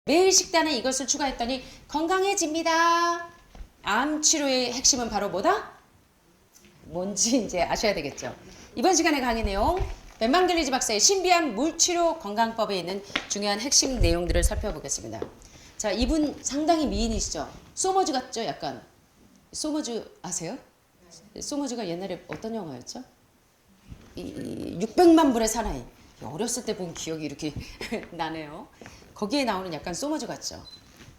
매일 식단에 이것을 추가했더니 건강해집니다. 암 치료의 핵심은 바로 뭐다? 뭔지 이제 아셔야 되겠죠. 이번 시간의 강의 내용, 벤방겔리즈 박사의 신비한 물치료 건강법에 있는 중요한 핵심 내용들을 살펴보겠습니다. 자, 이분 상당히 미인이시죠? 소머즈 같죠? 약간. 소머즈 아세요? 소머즈가 옛날에 어떤 영화였죠? 600만 불의 사나이. 어렸을 때 본 기억이 이렇게 나네요. 거기에 나오는 약간 소머즈 같죠.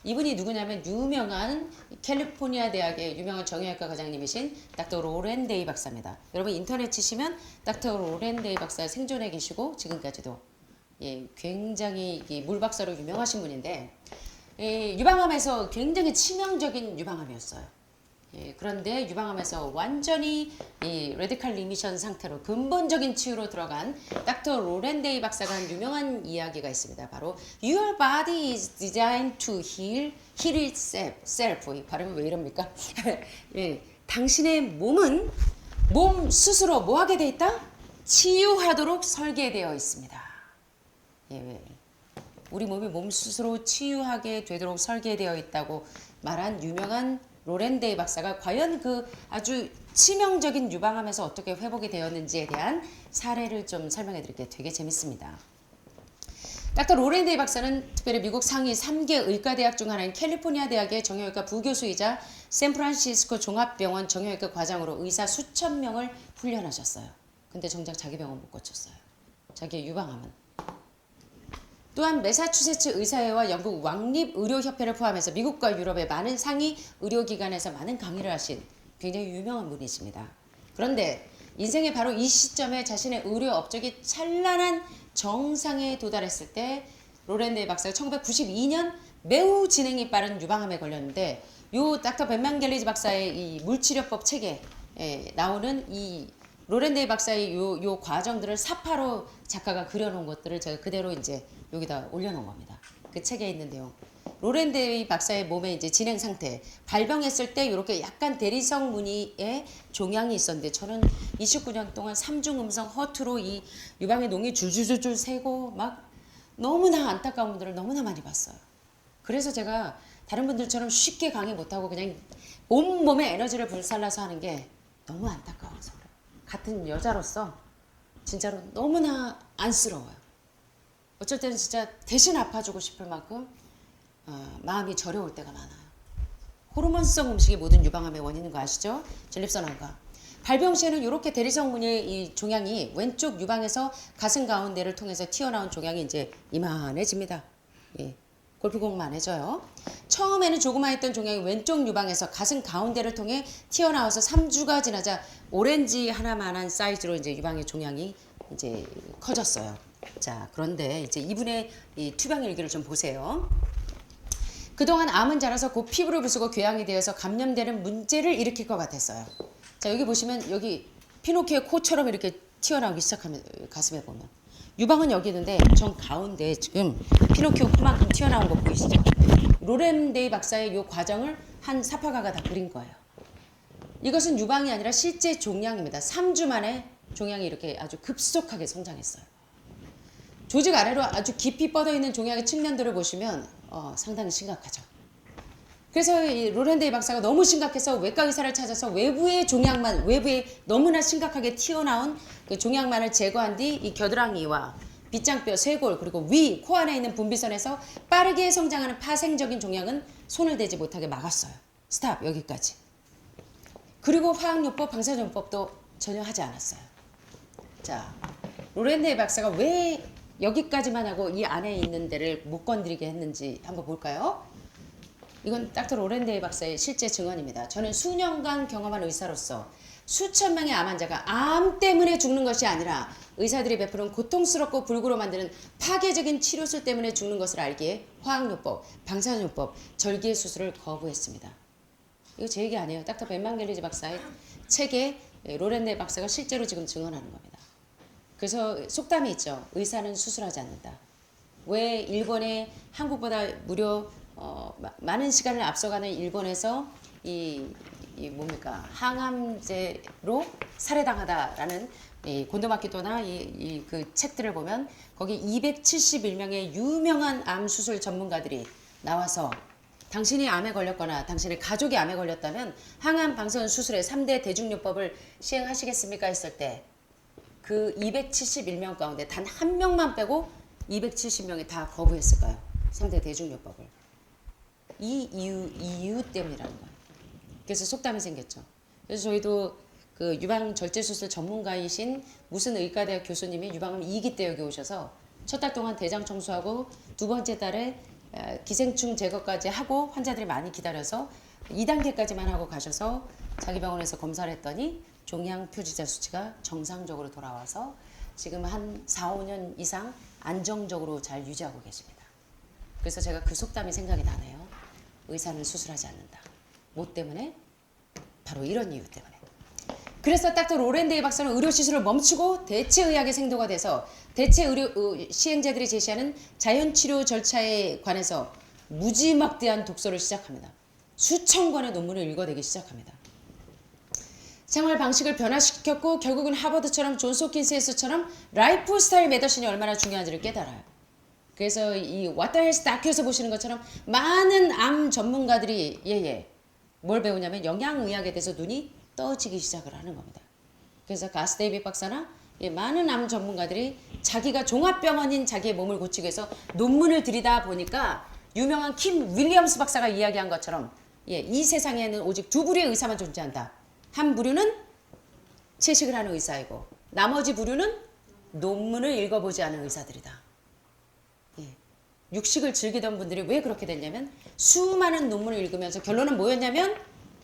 이분이 누구냐면 유명한 캘리포니아 대학의 유명한 정형외과 과장님이신 닥터 로렌 데이 박사입니다. 여러분 인터넷 치시면 닥터 로렌 데이 박사 생존해 계시고 지금까지도 굉장히 물 박사로 유명하신 분인데 유방암에서 굉장히 치명적인 유방암이었어요. 그런데 유방암에서 완전히 레디칼 리미션 상태로 근본적인 치유로 들어간 닥터 로렌 데이 박사가 한 유명한 이야기가 있습니다. 바로 Your body is designed to heal itself. 이 발음은 왜 이럽니까? 당신의 몸은 몸 스스로 뭐 하게 돼 있다? 치유하도록 설계되어 있습니다. 우리 몸이 몸 스스로 치유하게 되도록 설계되어 있다고 말한 유명한 로렌 데이 박사가 과연 그 아주 치명적인 유방암에서 어떻게 회복이 되었는지에 대한 사례를 좀 설명해 드릴게요. 되게 재밌습니다. 닥터 로렌 데이 박사는 특별히 미국 상위 3개 의과대학 중 하나인 캘리포니아 대학의 정형외과 부교수이자 샌프란시스코 종합병원 정형외과 과장으로 의사 수천 명을 훈련하셨어요. 근데 정작 자기 병원 못 고쳤어요. 자기의 유방암은. 또한 매사추세츠 의사회와 영국 왕립의료협회를 포함해서 미국과 유럽의 많은 상위 의료기관에서 많은 강의를 하신 굉장히 유명한 분이십니다. 그런데 인생의 바로 이 시점에 자신의 의료 업적이 찬란한 정상에 도달했을 때 로렌 데이 박사가 1992년 매우 진행이 빠른 유방암에 걸렸는데 요 닥터 벤방겔리즈 박사의 이 물치료법 책에 나오는 이 로렌 데이 박사의 요 과정들을 사파로 작가가 그려놓은 것들을 제가 그대로 이제 여기다 올려놓은 겁니다. 그 책에 있는 내용. 로렌 데이 박사의 몸의 이제 진행 상태. 발병했을 때 이렇게 약간 대리석 무늬의 종양이 있었는데 저는 29년 동안 삼중음성 허투루 이 유방의 농이 줄줄줄줄 새고 막 너무나 안타까운 분들을 너무나 많이 봤어요. 그래서 제가 다른 분들처럼 쉽게 강의 못하고 그냥 온몸에 에너지를 불살라서 하는 게 너무 안타까워서 그래요. 같은 여자로서 진짜로 너무나 안쓰러워요. 어쩔 때는 진짜 대신 아파주고 싶을 만큼 마음이 저려올 때가 많아요. 호르몬성 음식이 모든 유방암의 원인인 거 아시죠? 전립선암과. 발병 시에는 이렇게 대리석 무늬의 이 종양이 왼쪽 유방에서 가슴 가운데를 통해서 튀어나온 종양이 이제 이만해집니다. 골프공만해져요. 처음에는 조그마했던 종양이 왼쪽 유방에서 가슴 가운데를 통해 튀어나와서 3주가 지나자 오렌지 하나만한 사이즈로 이제 유방의 종양이 이제 커졌어요. 자, 그런데 이제 이분의 이 투병 일기를 좀 보세요. 그동안 암은 자라서 곧 피부를 부수고 궤양이 되어서 감염되는 문제를 일으킬 것 같았어요. 자, 여기 보시면 여기 피노키오의 코처럼 이렇게 튀어나오기 시작하면 가슴에 보면 유방은 여기 있는데 전 가운데 지금 피노키오 코만큼 튀어나온 거 보이시죠? 로렌 데이 박사의 이 과정을 한 사파가가 다 그린 거예요. 이것은 유방이 아니라 실제 종양입니다. 3주 만에 종양이 이렇게 아주 급속하게 성장했어요. 조직 아래로 아주 깊이 뻗어 있는 종양의 측면들을 보시면 상당히 심각하죠. 그래서 이 로렌 데이 박사가 너무 심각해서 외과 의사를 찾아서 외부의 종양만, 외부에 너무나 심각하게 튀어나온 그 종양만을 제거한 뒤 이 겨드랑이와 빗장뼈, 쇄골, 그리고 위, 코 안에 있는 분비선에서 빠르게 성장하는 파생적인 종양은 손을 대지 못하게 막았어요. 스탑, 여기까지. 그리고 화학요법, 방사선요법도 전혀 하지 않았어요. 자, 로렌 데이 박사가 왜 여기까지만 하고 이 안에 있는 데를 못 건드리게 했는지 한번 볼까요? 이건 닥터 로렌 데이 박사의 실제 증언입니다. 저는 수년간 경험한 의사로서 수천 명의 암 환자가 암 때문에 죽는 것이 아니라 의사들이 베푸는 고통스럽고 불구로 만드는 파괴적인 치료술 때문에 죽는 것을 알기에 화학요법, 방사선요법, 절기의 수술을 거부했습니다. 이거 제 얘기 아니에요. 닥터 벤방겔리즈 박사의 책에 로렌 데이 박사가 실제로 지금 증언하는 겁니다. 그래서 속담이 있죠. 의사는 수술하지 않는다. 왜 일본에 한국보다 무려 많은 시간을 앞서가는 일본에서 이 뭡니까 항암제로 살해당하다라는 이 곤도마키토나 그 책들을 보면 거기 271명의 유명한 암 수술 전문가들이 나와서 당신이 암에 걸렸거나 당신의 가족이 암에 걸렸다면 항암 방사선 수술의 3대 대중요법을 시행하시겠습니까 했을 때 그 271명 가운데 단 한 명만 빼고 270명이 다 거부했을까요? 3대 대중요법을. 이 이유 때문이라는 거예요. 그래서 속담이 생겼죠. 그래서 저희도 그 유방 절제 수술 전문가이신 무슨 의과대학 교수님이 유방암 2기 때 여기 오셔서 첫 달 동안 대장 청소하고 두 번째 달에 기생충 제거까지 하고 환자들이 많이 기다려서 2단계까지만 하고 가셔서 자기 병원에서 검사를 했더니 종양 표지자 수치가 정상적으로 돌아와서 지금 한 4, 5년 이상 안정적으로 잘 유지하고 계십니다. 그래서 제가 그 속담이 생각이 나네요. 의사는 수술하지 않는다. 뭐 때문에? 바로 이런 이유 때문에. 그래서 닥터 로렌데이 박사는 의료시술을 멈추고 대체의학의 생도가 돼서 대체의료 시행자들이 제시하는 자연치료 절차에 관해서 무지막대한 독서를 시작합니다. 수천 권의 논문을 읽어내기 시작합니다. 생활 방식을 변화시켰고 결국은 하버드처럼 존스 홉킨스에서처럼 라이프 스타일 메더신이 얼마나 중요한지를 깨달아요. 그래서 이 What the Health 다큐에서 보시는 것처럼 많은 암 전문가들이 뭘 배우냐면 영양의학에 대해서 눈이 떠지기 시작을 하는 겁니다. 그래서 가스 데이빗 박사나 많은 암 전문가들이 자기가 종합병원인 자기의 몸을 고치기 위해서 논문을 들이다 보니까 유명한 킴 윌리엄스 박사가 이야기한 것처럼 이 세상에는 오직 두 부류의 의사만 존재한다. 한 부류는 채식을 하는 의사이고 나머지 부류는 논문을 읽어보지 않은 의사들이다. 육식을 즐기던 분들이 왜 그렇게 됐냐면 수많은 논문을 읽으면서 결론은 뭐였냐면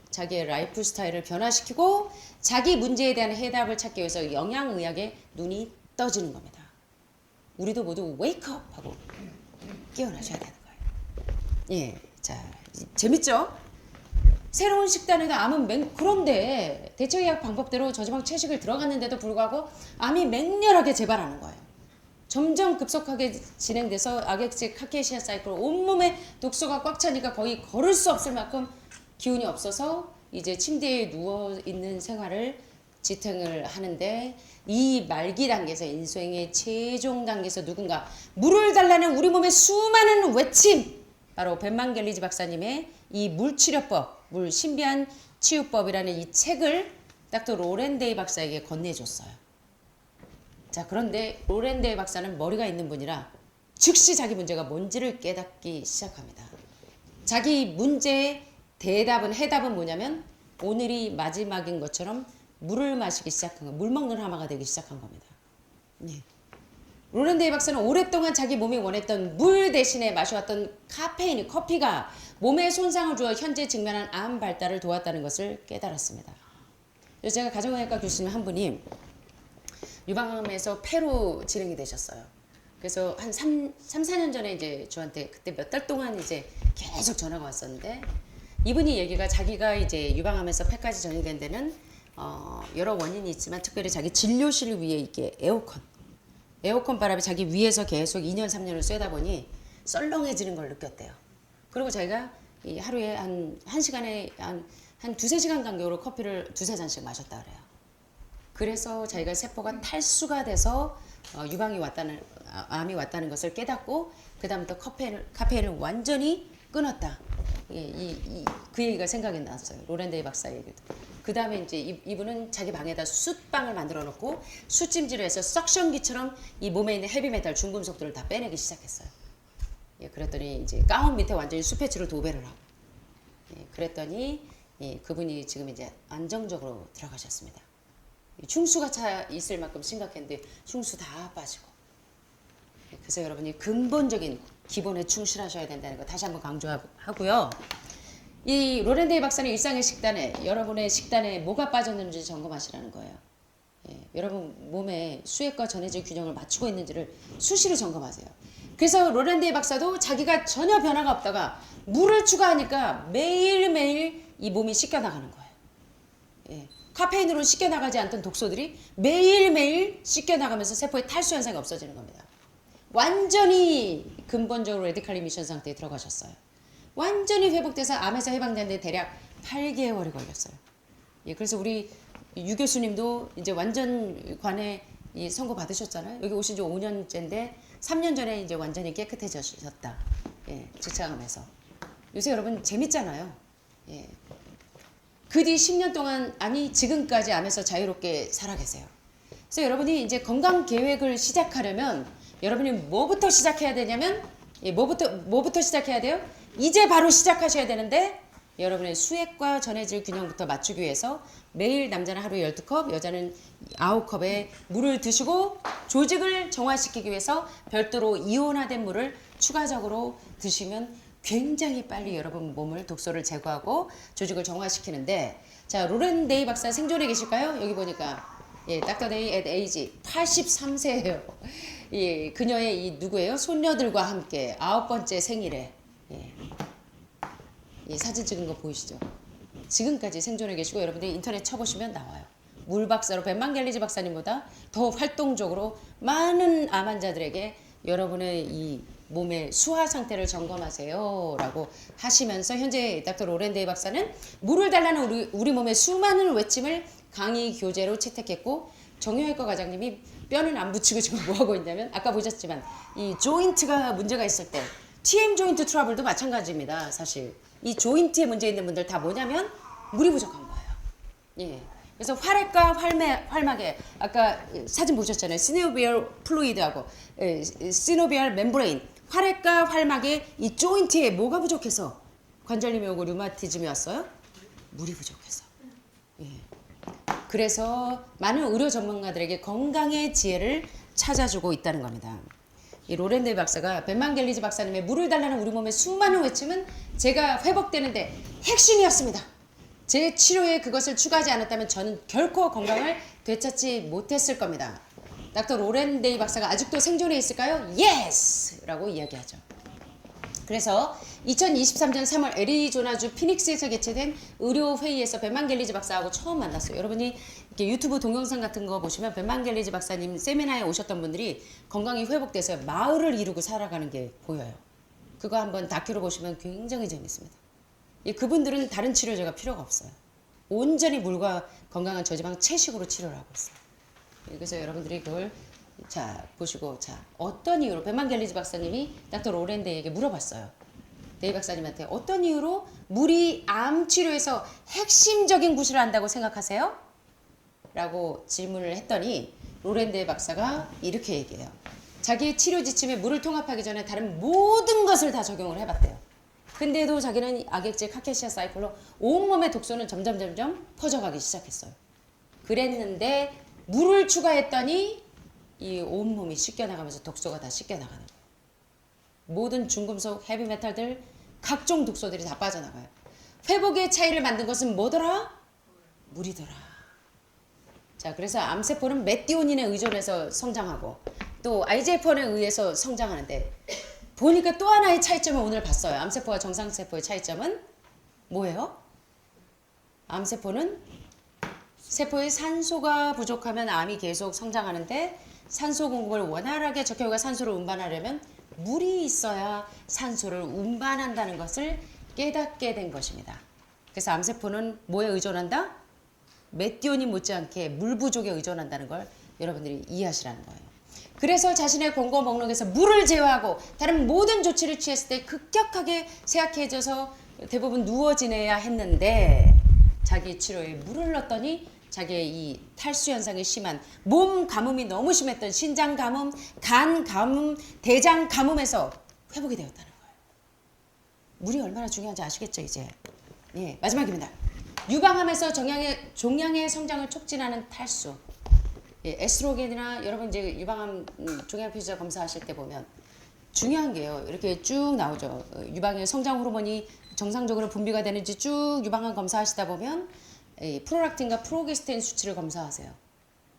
자기의 라이프 스타일을 변화시키고 자기 문제에 대한 해답을 찾기 위해서 영양의학에 눈이 떠지는 겁니다. 우리도 모두 웨이크업 하고 깨어나셔야 되는 거예요. 자 재밌죠? 새로운 식단에도 암은 그런데 대체의학 방법대로 저지방 채식을 들어갔는데도 불구하고 암이 맹렬하게 재발하는 거예요. 점점 급속하게 진행돼서 악액질 카케시아 사이클 온몸에 독소가 꽉 차니까 거의 걸을 수 없을 만큼 기운이 없어서 이제 침대에 누워있는 생활을 지탱을 하는데 이 말기 단계에서 인생의 최종 단계에서 누군가 물을 달라는 우리 몸의 수많은 외침 바로 벤만겔리지 박사님의 이 물치료법, 물 신비한 치유법이라는 이 책을 닥터 로렌데이 박사에게 건네줬어요. 자 그런데 로렌데이 박사는 머리가 있는 분이라 즉시 자기 문제가 뭔지를 깨닫기 시작합니다. 자기 문제의 해답은 뭐냐면 오늘이 마지막인 것처럼 물을 마시기 시작한 거예요. 물 먹는 하마가 되기 시작한 겁니다. 로렌데이 박사는 오랫동안 자기 몸이 원했던 물 대신에 마셔왔던 카페인, 커피가 몸에 손상을 주어 현재 직면한 암 발달을 도왔다는 것을 깨달았습니다. 그래서 제가 가정의학과 교수님 한 분이 유방암에서 폐로 진행이 되셨어요. 그래서 한 4년 전에 이제 저한테 그때 몇 달 동안 이제 계속 전화가 왔었는데 이분이 얘기가 자기가 이제 유방암에서 폐까지 전이된 데는 여러 원인이 있지만 특별히 자기 진료실 위에 이게 에어컨 바람이 자기 위에서 계속 2년 3년을 쐬다 보니 썰렁해지는 걸 느꼈대요. 그리고 자기가 이 하루에 한 시간에 한 두세 시간 간격으로 커피를 두세 잔씩 마셨다 그래요. 그래서 자기가 세포가 탈수가 돼서 암이 왔다는 것을 깨닫고 그 다음부터 카페인을 완전히 끊었다. 그 얘기가 생각이 났어요. 로렌데이 박사 얘기도. 그 다음에 이제 이분은 자기 방에다 숯방을 만들어 놓고 숯찜질을 해서 석션기처럼 이 몸에 있는 헤비메탈 중금속들을 다 빼내기 시작했어요. 그랬더니 이제 가운 밑에 완전히 수폐치를 도배를 하고. 그랬더니 그분이 지금 이제 안정적으로 들어가셨습니다. 흉수가 차 있을 만큼 심각했는데 흉수 다 빠지고. 그래서 여러분이 근본적인 기본에 충실하셔야 된다는 거 다시 한번 강조하고요. 이 로렌데이 박사는 일상의 식단에 여러분의 식단에 뭐가 빠졌는지 점검하시라는 거예요. 여러분 몸에 수액과 전해질 균형을 맞추고 있는지를 수시로 점검하세요. 그래서 로렌데이 박사도 자기가 전혀 변화가 없다가 물을 추가하니까 매일매일 이 몸이 씻겨나가는 거예요. 카페인으로 씻겨나가지 않던 독소들이 매일매일 씻겨나가면서 세포의 탈수 현상이 없어지는 겁니다. 완전히 근본적으로 레디칼 리미션 상태에 들어가셨어요. 완전히 회복돼서 암에서 해방되는데 대략 8개월이 걸렸어요. 예, 그래서 우리 유 교수님도 이제 완전 관에 이 선고 받으셨잖아요. 여기 오신 지 5년째인데 3년 전에 이제 완전히 깨끗해지셨다. 예, 직장암에서. 요새 여러분 재밌잖아요. 예. 그 뒤 10년 동안 아니 지금까지 암에서 자유롭게 살아 계세요. 그래서 여러분이 이제 건강 계획을 시작하려면 여러분이 뭐부터 시작해야 되냐면 예, 뭐부터 시작해야 돼요? 이제 바로 시작하셔야 되는데 여러분의 수액과 전해질 균형부터 맞추기 위해서 매일 남자는 하루 12컵, 여자는 9컵의 물을 드시고 조직을 정화시키기 위해서 별도로 이온화된 물을 추가적으로 드시면 굉장히 빨리 여러분 몸을 독소를 제거하고 조직을 정화시키는데 자 로렌데이 박사 생존해 계실까요? 여기 보니까 예, 닥터데이 at age 83세예요. 예, 그녀의 이 누구예요? 손녀들과 함께 9번째 생일에 예. 이 사진 찍은 거 보이시죠? 지금까지 생존해 계시고 여러분들이 인터넷 쳐보시면 나와요. 물 박사로 벤만겔리지 박사님보다 더 활동적으로 많은 암 환자들에게 여러분의 이 몸의 수화 상태를 점검하세요 라고 하시면서 현재 닥터 로렌데이 박사는 물을 달라는 우리 몸의 수많은 외침을 강의 교재로 채택했고 정형외과 과장님이 뼈는 안 붙이고 지금 뭐하고 있냐면 아까 보셨지만 이 조인트가 문제가 있을 때 TM 조인트 트러블도 마찬가지입니다. 사실 이 조인트에 문제 있는 분들 다 뭐냐면 물이 부족한 거예요. 예. 그래서 활액과 활막에 아까 사진 보셨잖아요. 시노비얼 플루이드하고 시노비얼 멤브레인 활액과 활막에 이 조인트에 뭐가 부족해서 관절염이 오고 류마티즘이 왔어요? 물이 부족해서. 예. 그래서 많은 의료 전문가들에게 건강의 지혜를 찾아주고 있다는 겁니다. 이 로렌데이 박사가 벤만겔리지 박사님의 물을 달라는 우리 몸의 수많은 외침은 제가 회복되는데 핵심이었습니다. 제 치료에 그것을 추가하지 않았다면 저는 결코 건강을 되찾지 못했을 겁니다. 닥터 로렌데이 박사가 아직도 생존해 있을까요? Yes! 라고 이야기하죠. 그래서 2023년 3월 애리조나주 피닉스에서 개최된 의료회의에서 벤만겔리지 박사하고 처음 만났어요. 여러분이 이렇게 유튜브 동영상 같은 거 보시면 벤만겔리지 박사님 세미나에 오셨던 분들이 건강이 회복돼서 마을을 이루고 살아가는 게 보여요. 그거 한번 다큐로 보시면 굉장히 재밌습니다. 그분들은 다른 치료제가 필요가 없어요. 온전히 물과 건강한 저지방 채식으로 치료를 하고 있어요. 그래서 여러분들이 그걸 자 보시고 자 어떤 이유로 벤만겔리지 박사님이 닥터 로렌데이에게 물어봤어요. 데이 박사님한테 어떤 이유로 물이 암 치료에서 핵심적인 구실을 한다고 생각하세요? 라고 질문을 했더니 로렌데이 박사가 이렇게 얘기해요. 자기의 치료 지침에 물을 통합하기 전에 다른 모든 것을 다 적용을 해봤대요. 근데도 자기는 악액질 카케시아 사이클로 온몸의 독소는 점점 퍼져가기 시작했어요. 그랬는데 물을 추가했더니 이 온몸이 씻겨나가면서 독소가 다 씻겨나가는 거예요. 모든 중금속, 헤비메탈들, 각종 독소들이 다 빠져나가요. 회복의 차이를 만든 것은 뭐더라? 물이더라. 자, 그래서 암세포는 메티오닌에 의존해서 성장하고 또 IGF-1에 의해서 성장하는데 보니까 또 하나의 차이점을 오늘 봤어요. 암세포와 정상세포의 차이점은 뭐예요? 암세포는 세포에 산소가 부족하면 암이 계속 성장하는데 산소 공급을 원활하게 적혈과 산소를 운반하려면 물이 있어야 산소를 운반한다는 것을 깨닫게 된 것입니다. 그래서 암세포는 뭐에 의존한다? 메티오닌 못지않게 물 부족에 의존한다는 걸 여러분들이 이해하시라는 거예요. 그래서 자신의 권고 목록에서 물을 제외하고 다른 모든 조치를 취했을 때 급격하게 쇠약해져서 대부분 누워 지내야 했는데 자기 치료에 물을 넣었더니 자기의 이 탈수 현상이 심한 몸 가뭄이 너무 심했던 신장 가뭄, 간 가뭄, 대장 가뭄에서 회복이 되었다는 거예요. 물이 얼마나 중요한지 아시겠죠 이제. 예, 마지막입니다. 유방암에서 종양의 성장을 촉진하는 탈수. 예, 에스트로겐이나 여러분 이제 유방암 종양 피부자 검사하실 때 보면 중요한 게요. 이렇게 쭉 나오죠. 유방의 성장 호르몬이 정상적으로 분비가 되는지 쭉 유방암 검사하시다 보면 프로락틴과 프로게스테인 수치를 검사하세요.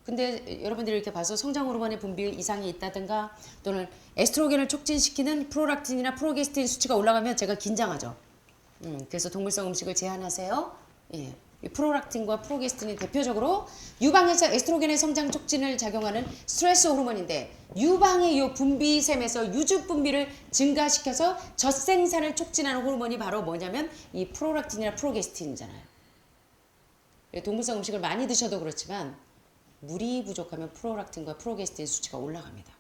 근데 여러분들이 이렇게 봐서 성장 호르몬의 분비 이상이 있다든가 또는 에스트로겐을 촉진시키는 프로락틴이나 프로게스테인 수치가 올라가면 제가 긴장하죠. 그래서 동물성 음식을 제한하세요. 예. 이 프로락틴과 프로게스틴이 대표적으로 유방에서 에스트로겐의 성장 촉진을 작용하는 스트레스 호르몬인데 유방의 이 분비샘에서 유주 분비를 증가시켜서 젖생산을 촉진하는 호르몬이 바로 뭐냐면 이 프로락틴이나 프로게스틴이잖아요. 동물성 음식을 많이 드셔도 그렇지만 물이 부족하면 프로락틴과 프로게스틴 수치가 올라갑니다.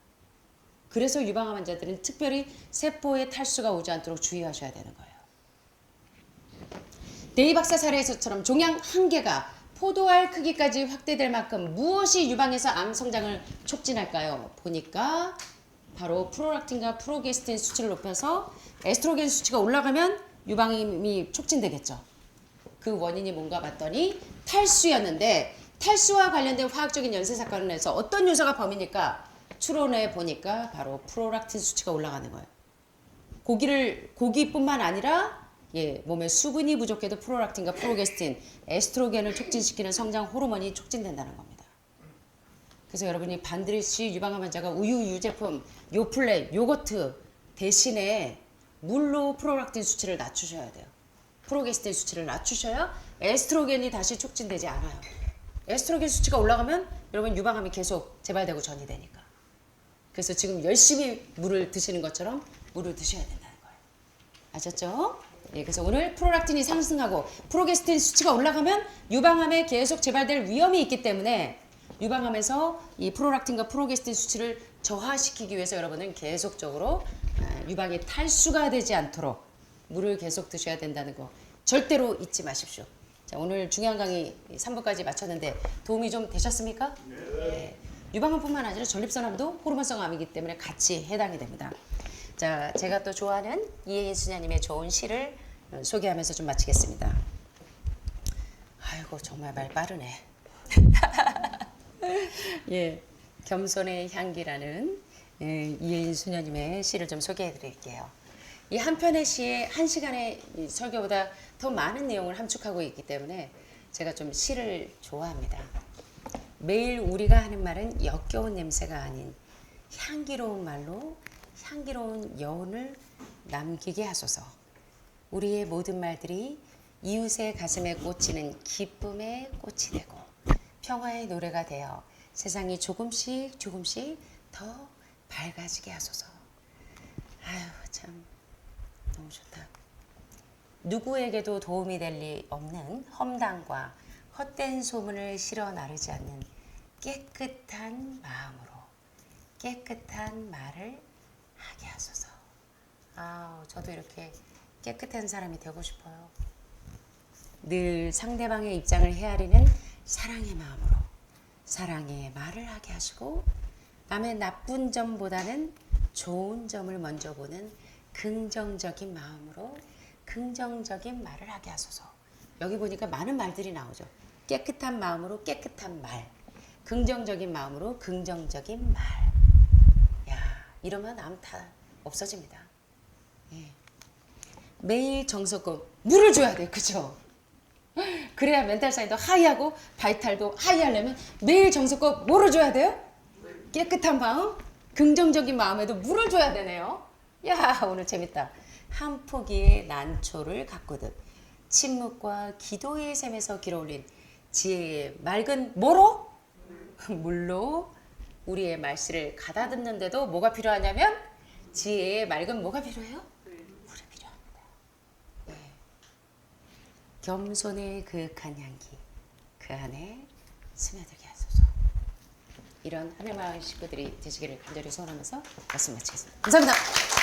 그래서 유방암 환자들은 특별히 세포에 탈수가 오지 않도록 주의하셔야 되는 거예요. 데이 박사 사례에서처럼 종양 한 개가 포도알 크기까지 확대될 만큼 무엇이 유방에서 암 성장을 촉진할까요? 보니까 바로 프로락틴과 프로게스틴 수치를 높여서 에스트로겐 수치가 올라가면 유방암이 촉진되겠죠. 그 원인이 뭔가 봤더니 탈수였는데 탈수와 관련된 화학적인 연쇄 사건에서 어떤 요소가 범인일까? 추론해 보니까 바로 프로락틴 수치가 올라가는 거예요. 고기뿐만 아니라 몸에 수분이 부족해도 프로락틴과 프로게스틴, 에스트로겐을 촉진시키는 성장 호르몬이 촉진된다는 겁니다. 그래서 여러분이 반드시 유방암 환자가 우유, 유제품, 요플레, 요거트 대신에 물로 프로락틴 수치를 낮추셔야 돼요. 프로게스틴 수치를 낮추셔야 에스트로겐이 다시 촉진되지 않아요. 에스트로겐 수치가 올라가면 여러분 유방암이 계속 재발되고 전이되니까. 그래서 지금 열심히 물을 드시는 것처럼 물을 드셔야 된다는 거예요. 아셨죠? 그래서 오늘 프로락틴이 상승하고 프로게스틴 수치가 올라가면 유방암에 계속 재발될 위험이 있기 때문에 유방암에서 이 프로락틴과 프로게스틴 수치를 저하시키기 위해서 여러분은 계속적으로 유방이 탈수가 되지 않도록 물을 계속 드셔야 된다는 거 절대로 잊지 마십시오. 자, 오늘 중요한 강의 3부까지 마쳤는데 도움이 좀 되셨습니까? 네. 유방암뿐만 아니라 전립선암도 호르몬성 암이기 때문에 같이 해당이 됩니다. 자, 제가 또 좋아하는 이혜인 수녀님의 좋은 시를 소개하면서 좀 마치겠습니다. 아이고 정말 말 빠르네. 예, 겸손의 향기라는 이혜인 수녀님의 시를 좀 소개해 드릴게요. 이 한 편의 시에 한 시간의 설교보다 더 많은 내용을 함축하고 있기 때문에 제가 좀 시를 좋아합니다. 매일 우리가 하는 말은 역겨운 냄새가 아닌 향기로운 말로 향기로운 여운을 남기게 하소서. 우리의 모든 말들이 이웃의 가슴에 꽂히는 기쁨의 꽃이 되고 평화의 노래가 되어 세상이 조금씩 조금씩 더 밝아지게 하소서. 아유 참 너무 좋다. 누구에게도 도움이 될 리 없는 험담과 헛된 소문을 실어 나르지 않는 깨끗한 마음으로 깨끗한 말을 하게 하소서. 저도 이렇게 깨끗한 사람이 되고 싶어요. 늘 상대방의 입장을 헤아리는 사랑의 마음으로 사랑의 말을 하게 하시고 남의 나쁜 점보다는 좋은 점을 먼저 보는 긍정적인 마음으로 긍정적인 말을 하게 하소서. 여기 보니까 많은 말들이 나오죠. 깨끗한 마음으로 깨끗한 말, 긍정적인 마음으로 긍정적인 말. 야, 이러면 암 다 없어집니다. 예. 매일 정석껏 물을 줘야 돼요. 그죠? 그래야 멘탈 사이도 하이하고 바이탈도 하이하려면 매일 정석껏 뭐를 줘야 돼요? 깨끗한 마음, 긍정적인 마음에도 물을 줘야 되네요. 야, 오늘 재밌다. 한 포기의 난초를 가꾸듯 침묵과 기도의 샘에서 길어올린 지혜의 맑은 뭐로? 물로 우리의 말씨를 가다듬는데도 뭐가 필요하냐면 지혜의 맑은 뭐가 필요해요? 물이 필요합니다. 네. 겸손의 그윽한 향기 그 안에 스며들게 하소서. 이런 하늘마을 식구들이 되시기를 간절히 소원하면서 말씀 마치겠습니다. 감사합니다.